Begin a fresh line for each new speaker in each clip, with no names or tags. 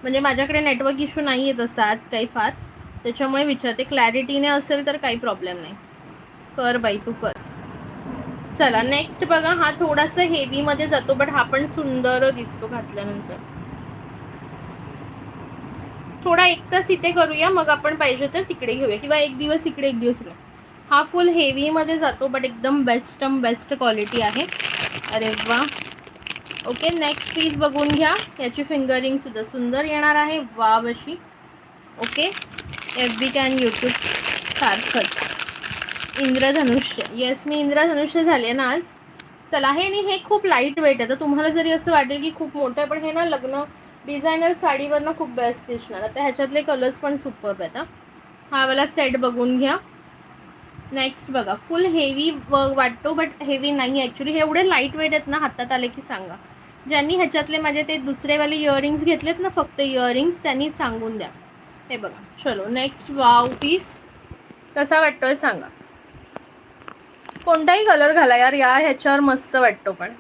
म्हणजे माझ्याकडे network issue नाही आहे तसा आज काही फार, त्याच्यामुळे विचारते. क्लॅरिटीने असेल तर काही प्रॉब्लेम नाही. कर बाई तू कर. चला नेक्स्ट बघा, हा थोडासा हेवीमध्ये जातो बट हा पण सुंदर दिसतो घातल्यानंतर. थोडा एक तास इथे करूया, मग आपण पाहिजे तर तिकडे घेऊया, किंवा एक दिवस इकडे एक दिवस इकडे. हा फुल हेवीमध्ये जातो बट एकदम बेस्ट क्वालिटी आहे. अरे वा. ओके, नेक्स्ट पीस बघून घ्या. याची फिंगरिंग सुद्धा सुंदर येणार आहे, वाव अशी. ओके, FB कॅन यूट्यूब सारखंच. इंद्रधनुष्य, येस मी इंद्रधनुष्य झाले ना आज. चला, हे आणि हे खूप लाईट वेट आहे. तर तुम्हाला जरी असं वाटेल की खूप मोठं आहे, पण हे ना लग्न डिझायनर साडीवरनं खूप बेस्ट दिसणार. आता ह्याच्यातले कलर्स पण सुपर्ब आहेत. हा वाला सेट बघून घ्या. नेक्स्ट बघा, फुल हेवी वाटतो बट हेवी नाही ॲक्च्युली. हे एवढे लाईट वेट आहेत ना, हातात आले की सांगा. ज्यांनी ह्याच्यातले माझे ते दुसरेवाले इयरिंग्स घेतलेत ना, फक्त इयरिंग्स, त्यांनी सांगून द्या. हे बघा, चलो नेक्स्ट. वाव पीस कसा वाटतोय सांगा. कोणताही कलर घाला यार, या ह्याच्यावर मस्त वाटतो. पण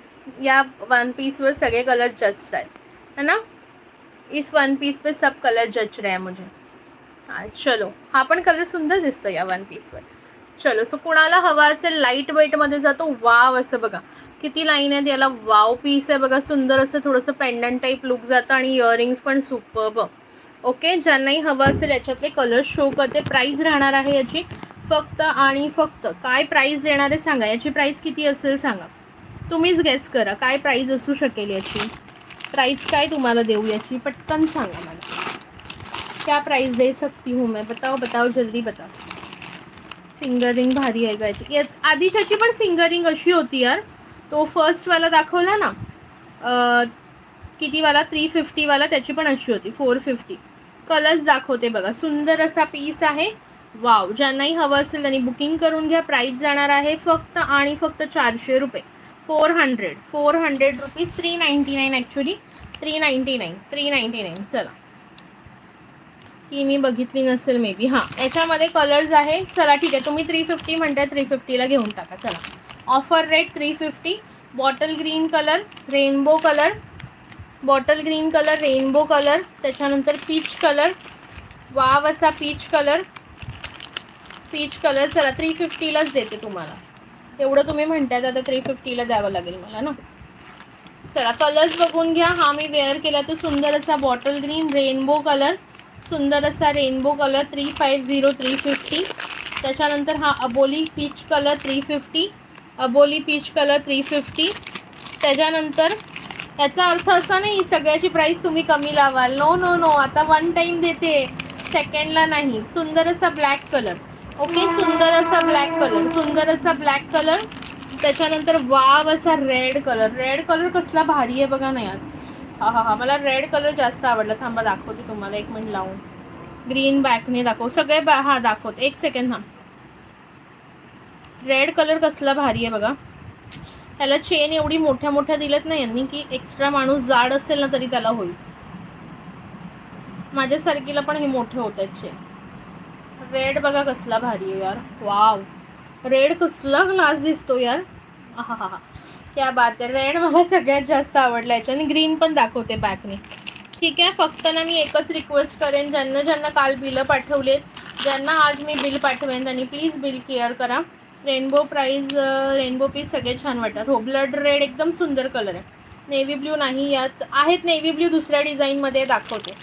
या वन पीसवर सगळे कलर जस्ट आहेत, है ना. इस वन पीस पे सब कलर जच रहे हैं मुझे. हाँ चलो, हा पण कलर सुंदर दिसतो या वन पीसवर. चलो, सो कुणाला हवा असेल लाईट वेटमध्ये जातो. वाव असं बघा किती लाईन आहेत याला. वाव पीस आहे बघा, सुंदर असं थोडंसं पेंडंट टाईप लुक जातं आणि इयरिंग्स पण सुपर्ब. ओके, ज्यांनाही हवं असेल याच्यातले कलर शो करते. प्राईस राहणार आहे याची फक्त आणि फक्त, काय प्राईस देणार आहे सांगा. याची प्राईस किती असेल सांगा, तुम्हीच गेस करा काय प्राईस असू शकेल याची. प्राईस काय तुम्हाला देऊ याची, पटकन सांगा मला. क्या प्राइस दे सकती हूँ मैं, बताओ बताओ जल्दी बताओ. फिंगरिंग भारी आहे का याची. आधीच्याची पण फिंगरिंग अशी होती यार. तो फर्स्टवाला दाखवला ना, कितीवाला 350 वाला, त्याची पण अशी होती 450. कलर्स दाखवते बघा, सुंदर असा पीस आहे. वाव, ज्यांनाही हवं असेल त्यांनी बुकिंग करून घ्या. प्राईस जाणार आहे फक्त आणि फक्त 400 रुपये. 400 रुपीज. 399 ॲक्च्युली, 399. चला, ती मी बघितली नसेल मे बी. हां, याच्यामध्ये कलर्स आहे. चला ठीक आहे, तुम्ही 350 म्हणताय, 350ला घेऊन टाका. चला, offer rate 350. Bottle green colour, rainbow colour, bottle green colour, rainbow colour, त्याच्यानंतर पीच कलर. वाव असा पीच कलर. चला 350लाच देते तुम्हाला. एवढं तुम्ही म्हणताय आता 350ला द्यावं लागेल मला ना. चला, कलर्स बघून घ्या. हा मी वेअर केला तो सुंदर असा बॉटल ग्रीन रेनबो कलर, सुंदर असा रेनबो कलर 350 350. त्याच्यानंतर हा अबोली पीच कलर 350, अबोली पीच कलर 350. त्याच्यानंतर याचा अर्थ असा नाही सगळ्याची प्राईस तुम्ही कमी लावाल. नो नो नो, आता वन टाईम देते, सेकंडला नाही. सुंदर असा ब्लॅक कलर. ओके, सुंदर असा ब्लॅक कलर, सुंदर असा ब्लॅक कलर. त्याच्यानंतर वाव असा रेड कलर. रेड कलर कसला भारी आहे बघा ना यार. हा हा हा, मला रेड कलर जास्त आवडला. थांबा दाखवते तुम्हाला, एक मिनिट लावून. ग्रीन बॅकने दाखव सगळे. हा दाखवते, एक सेकंड. हा, रेड कलर कसला भारी आहे बघा. ह्याला चेन एवढी मोठ्या मोठ्या दिलेत ना यांनी की एक्स्ट्रा माणूस जाड असेल ना तरी त्याला होईल. माझ्यासारखीला पण हे मोठे होत आहेत चेन. रेड बघा कसला भारी आहे यार. वाव, रेड कसला क्लास दिसतो यार. हा हा हा, क्या बात आहे. रेड मला सगळ्यात जास्त आवडला याच्या. आणि ग्रीन पण दाखवते बॅकने. ठीक आहे, फक्त ना मी एकच रिक्वेस्ट करेन, ज्यांना ज्यांना काल बिलं पाठवलेत, ज्यांना आज मी बिल पाठवेन, त्यांनी प्लीज बिल क्लिअर करा. रेनबो प्राईज, रेनबो पीस सगळे छान वाटतात. हो, ब्लड रेड एकदम सुंदर कलर आहे. नेव्ही ब्ल्यू नाही, यात आहेत नेव्ही ब्ल्यू दुसऱ्या डिझाईनमध्ये दाखवते.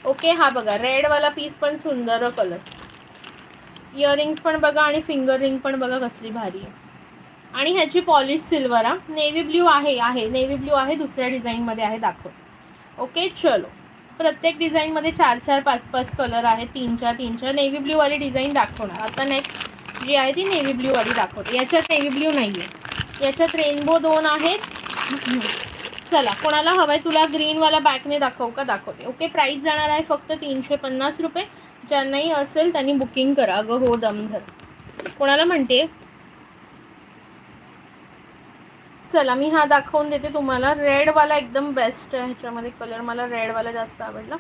ओके, हा बघा रेडवाला पीस पण सुंदर कलर. इयरिंग्स पण बघा आणि फिंगर रिंग पण बघा कसली भारी आहे. आणि ह्याची पॉलिश सिल्वर. हा, नेव्ही ब्ल्यू आहे नेव्ही ब्ल्यू आहे, दुसऱ्या डिझाईनमध्ये आहे दाखव. ओके चलो, प्रत्येक डिझाईनमध्ये 4-4 5-5 कलर आहेत. 3-4 नेव्ही ब्ल्यूवाली डिझाईन दाखवणार. आता नेक्स्ट जी आहे ती नेव्ही ब्ल्यूवाली दाखवते. याच्यात नेव्ही ब्ल्यू नाही आहे, याच्यात रेनबो 2 आहेत. चला, कोणाला हवं आहे तुला ग्रीनवाला बॅकने दाखवू का, दाखवते. ओके, प्राईस जाणार आहे फक्त 350 रुपये. ज्यांनाही असेल त्यांनी बुकिंग करा. अगं हो, दमधर. कोणाला म्हणते. चला, मी हा दाखवून देते तुम्हाला. रेडवाला एकदम बेस्ट आहे ह्याच्यामध्ये कलर. मला रेडवाला जास्त आवडला.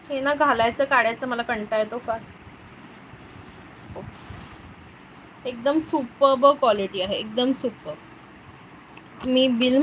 हे ना घालायचं काढायचं मला कंटाळा येतो फार. एकदम सुपर्ब क्वालिटी आहे, एकदम सुपर्ब. मी बिल